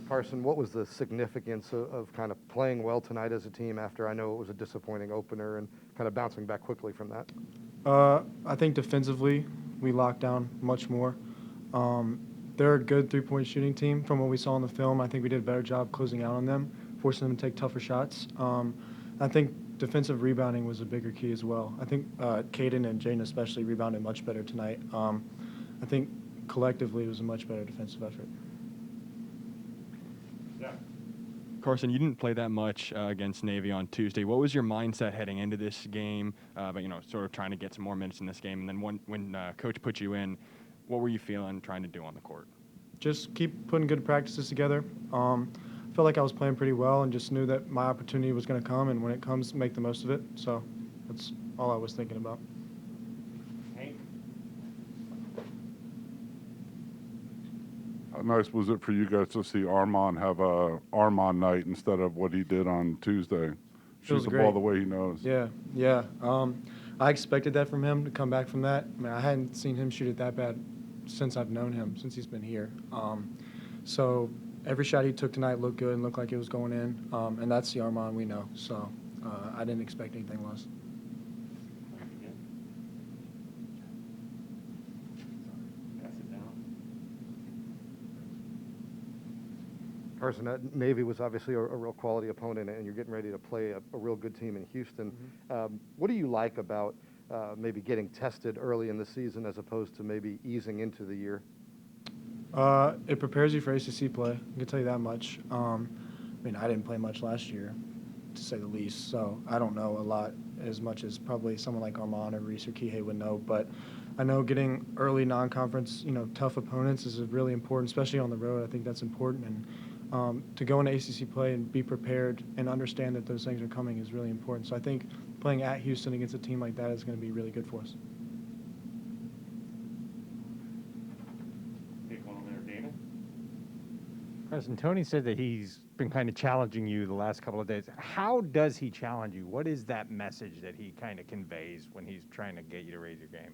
Carson, what was the significance of kind of playing well tonight as a team after I know it was a disappointing opener and kind of bouncing back quickly from that? I think defensively we locked down much more. They're a good three-point shooting team. From what we saw in the film, I think we did a better job closing out on them, forcing them to take tougher shots. I think defensive rebounding was a bigger key as well. I think Caden and Jaden especially rebounded much better tonight. I think collectively it was a much better defensive effort. Carson, you didn't play that much against Navy on Tuesday. What was your mindset heading into this game? But sort of trying to get some more minutes in this game, and then when Coach put you in, what were you feeling, trying to do on the court? Just keep putting good practices together. Felt like I was playing pretty well, and just knew that my opportunity was going to come, and when it comes, make the most of it. So that's all I was thinking about. How nice was it for you guys to see Armaan have a Armaan night instead of what he did on Tuesday? Shoot the ball the way he knows. Yeah. I expected that from him, to come back from that. I mean, I hadn't seen him shoot it that bad since I've known him, since he's been here. So every shot he took tonight looked good and looked like it was going in, and that's the Armaan we know. So I didn't expect anything less. Carson, Navy was obviously a real quality opponent, and you're getting ready to play a real good team in Houston. What do you like about maybe getting tested early in the season as opposed to maybe easing into the year? It prepares you for ACC play. I can tell you that much. I didn't play much last year, to say the least, so I don't know a lot as much as probably someone like Armaan or Reese or Kihei would know, but I know getting early non-conference, tough opponents is really important, especially on the road. I think that's important, and to go into ACC play and be prepared and understand that those things are coming is really important. So I think playing at Houston against a team like that is going to be really good for us. Carson, Tony said that he's been kind of challenging you the last couple of days. How does he challenge you? What is that message that he kind of conveys when he's trying to get you to raise your game?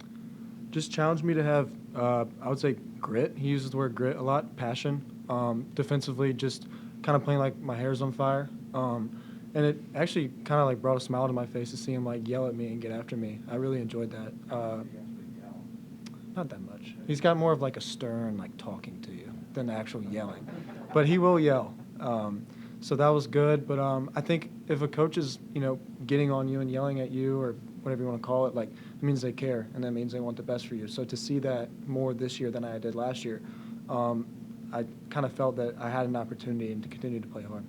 Just challenged me to have, I would say, grit. He uses the word grit a lot, passion. Defensively, just kind of playing like my hair's on fire. And it actually kind of like brought a smile to my face to see him like yell at me and get after me. I really enjoyed that. Not that much. He's got more of like a stern, like talking to you than actual yelling. But he will yell. So that was good. But I think if a coach is, getting on you and yelling at you or whatever you want to call it, like, it means they care, and that means they want the best for you. So to see that more this year than I did last year, I kind of felt that I had an opportunity and to continue to play hard.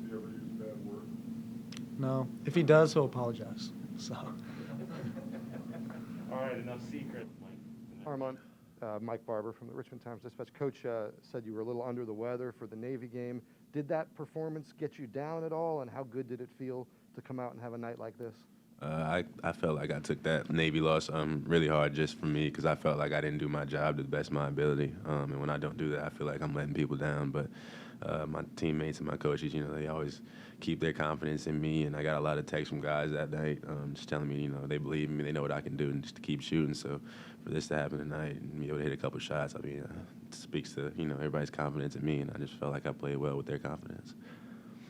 Does he ever use bad words? No. If he does, he'll apologize. So. All right, enough secrets, Mike. Armaan, Mike Barber from the Richmond Times-Dispatch. Coach said you were a little under the weather for the Navy game. Did that performance get you down at all, and how good did it feel to come out and have a night like this? I felt like I took that Navy loss really hard just for me because I felt like I didn't do my job to the best of my ability. And when I don't do that, I feel like I'm letting people down. But my teammates and my coaches, they always keep their confidence in me. And I got a lot of texts from guys that night just telling me, they believe in me, they know what I can do, and just to keep shooting. So for this to happen tonight and be able to hit a couple shots, it speaks to, everybody's confidence in me. And I just felt like I played well with their confidence.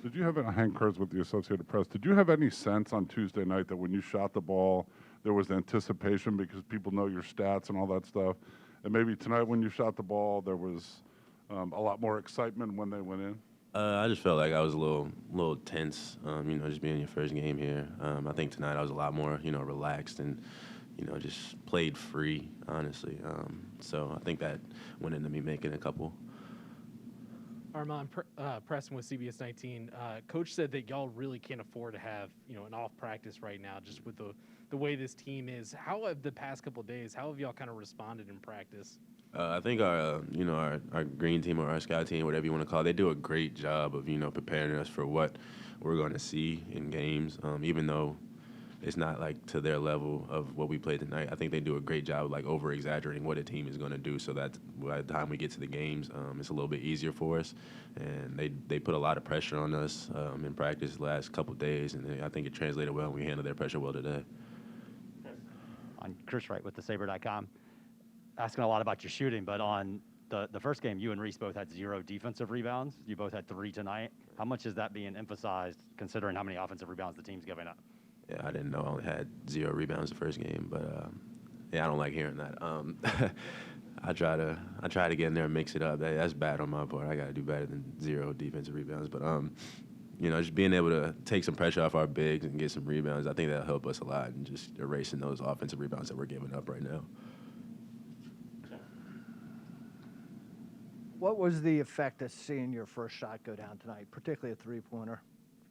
Did you have Hank Kurtz with the Associated Press? Did you have any sense on Tuesday night that when you shot the ball, there was anticipation because people know your stats and all that stuff? And maybe tonight when you shot the ball, there was a lot more excitement when they went in? I just felt like I was a little tense, just being your first game here. I think tonight I was a lot more, relaxed and, just played free, honestly. So I think that went into me making a couple. Armaan, Preston with CBS 19. Coach said that y'all really can't afford to have, an off practice right now, just with the way this team is. How have the past couple of days, how have y'all kind of responded in practice? I think our green team or our scout team, whatever you want to call it, they do a great job of, preparing us for what we're going to see in games, even though it's not like to their level of what we played tonight. I think they do a great job of like over exaggerating what a team is going to do, so that by the time we get to the games, it's a little bit easier for us. And they put a lot of pressure on us in practice the last couple of days, and I think it translated well, and we handled their pressure well today. On Chris Wright with thesaber.com, asking a lot about your shooting, but on The first game, you and Reese both had 0 defensive rebounds. You both had 3 tonight. How much is that being emphasized, considering how many offensive rebounds the team's giving up? Yeah, I didn't know I only had 0 rebounds the first game, but yeah, I don't like hearing that. I try to get in there and mix it up. That's bad on my part. I got to do better than 0 defensive rebounds. But you know, just being able to take some pressure off our bigs and get some rebounds, I think that'll help us a lot in just erasing those offensive rebounds that we're giving up right now. What was the effect of seeing your first shot go down tonight, particularly a three-pointer?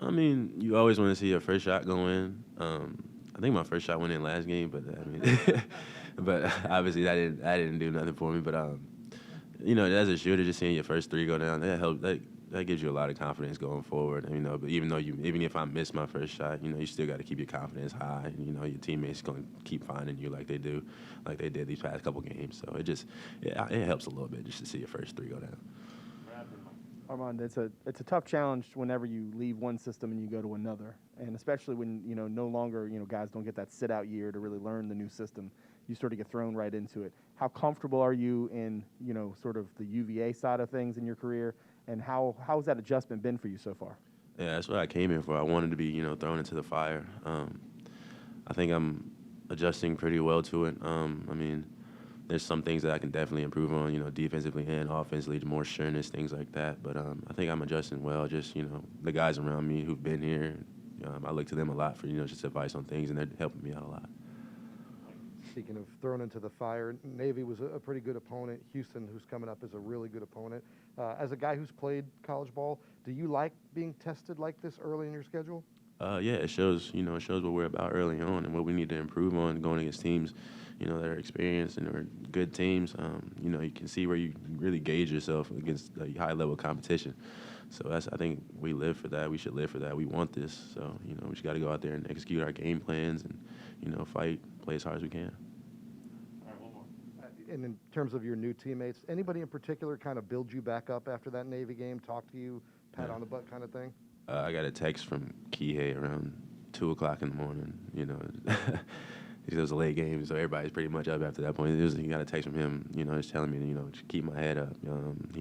I mean, you always want to see your first shot go in. I think my first shot went in last game, but I mean, but obviously that didn't do nothing for me. But you know, as a shooter, just seeing your first 3 go down, that helps. That gives you a lot of confidence going forward. You know, but even if I miss my first shot, you know, you still got to keep your confidence high. And, you know, your teammates going to keep finding you like they did these past couple games. So it helps a little bit just to see your first 3 go down. Armaan, it's a tough challenge whenever you leave one system and you go to another, and especially when no longer guys don't get that sit out year to really learn the new system. You sort of get thrown right into it. How comfortable are you in sort of the UVA side of things in your career, and how has that adjustment been for you so far? Yeah, that's what I came here for. I wanted to be thrown into the fire. I think I'm adjusting pretty well to it. I mean, there's some things that I can definitely improve on, defensively and offensively, more sureness, things like that. But I think I'm adjusting well. Just, the guys around me who've been here, I look to them a lot for, just advice on things, and they're helping me out a lot. Speaking of thrown into the fire, Navy was a pretty good opponent. Houston, who's coming up, is a really good opponent. As a guy who's played college ball, do you like being tested like this early in your schedule? Yeah, it shows what we're about early on and what we need to improve on going against teams, that are experienced and are good teams. You can see where you really gauge yourself against high-level competition. So I think we live for that. We should live for that. We want this. So, we just got to go out there and execute our game plans and, fight, play as hard as we can. All right, one more. And in terms of your new teammates, anybody in particular kind of build you back up after that Navy game, talk to you, pat on the butt kind of thing? I got a text from Kihei around 2 o'clock in the morning, It was a late game, so everybody's pretty much up after that point. He got a text from him, just telling me to, just keep my head up.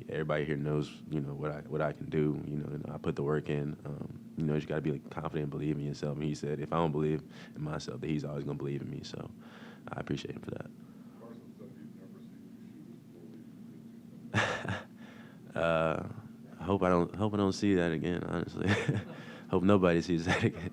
Everybody here knows, what I can do. I put the work in. You just got to be confident and believe in yourself. And he said, if I don't believe in myself, that he's always going to believe in me. So I appreciate him for that. Carson said he'd never seen you shoot as fully. I hope I don't see that again. Honestly, hope nobody sees that again.